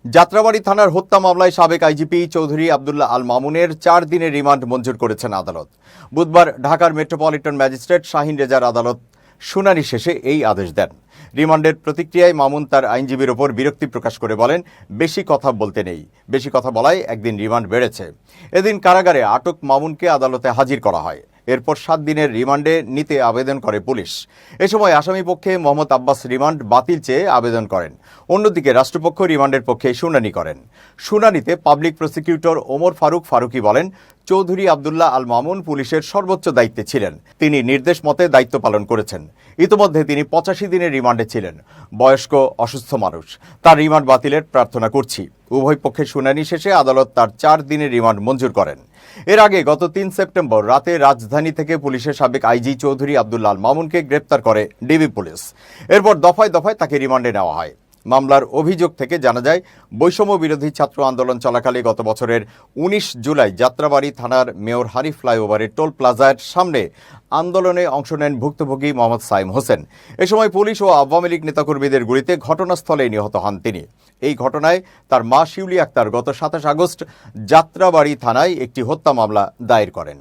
যাত্রাবাড়ী থানার হত্যা মামলায় সাবেক আইজিপি চৌধুরী আব্দুল্লাহ আল মামুনের 4 দিনের রিমান্ড মঞ্জুর করেছেন আদালত। বুধবার ঢাকার মেট্রোপলিটন ম্যাজিস্ট্রেট শাহিন রেজার আদালত শুনানি শেষে এই আদেশ দেন। রিমান্ডের প্রতিক্রিয়ায় মামুন তার আইনজীবীর ওপর বিরক্তি প্রকাশ করে বলেন, বেশি কথা বলতে নেই, বেশি কথা বলায় একদিন রিমান্ড বেড়েছে। এদিন কারাগারে আটক মামুনকে আদালতে হাজির করা হয়। এরপর 7 দিনের রিমান্ডে নিতে আবেদন করে পুলিশ। এ সময় আসামি পক্ষে মোহাম্মদ আব্বাস রিমান্ড বাতিল চেয়ে আবেদন করেন। অন্যদিকে রাষ্ট্রপক্ষ রিমান্ডের পক্ষে শুনানি করেন। শুনানিতে পাবলিক প্রসিকিউটর ওমর ফারুকি বলেন, চৌধুরী আব্দুল্লাহ আল মামুন পুলিশের সর্বোচ্চ দায়িত্বে ছিলেন। তিনি নির্দেশ মতে দায়িত্ব পালন করেছেন। ইতিমধ্যে তিনি 85 দিনের রিমান্ডে ছিলেন। বয়স্ক, অসুস্থ মানুষ। তার রিমান্ড বাতিলের প্রার্থনা করছি। উভয় পক্ষের শুনানি শেষে আদালত তার 4 দিনের রিমান্ড মঞ্জুর করেন। এর আগে গত 3 সেপ্টেম্বর রাতে রাজধানী থেকে পুলিশের সাবেক আইজি চৌধুরী আব্দুল্লাহ আল মামুনকে গ্রেপ্তার করে ডিবি পুলিশ। এরপর দফায় দফায় তাকে রিমান্ডে নেওয়া হয়। মামলার অভিযোগ থেকে জানা যায়, বৈষম্য বিরোধী ছাত্র আন্দোলন চলাকালে গত বছরের 19 জুলাই যাত্রাবাড়ী থানার মেয়র হানি ফ্লাইওভারের টোল প্লাজার সামনে আন্দোলনে অংশ নেন ভুক্তভোগী মোহাম্মদ সাইম হোসেন। এ সময় পুলিশ ও আওয়ামী লীগ নেতাকর্মীদের গুলিতে ঘটনাস্থলে নিহত হন তিনি। এই ঘটনায় তার মা শিউলি আক্তার গত 27 আগস্ট যাত্রাবাড়ী থানায় একটি হত্যা মামলা দায়ের করেন।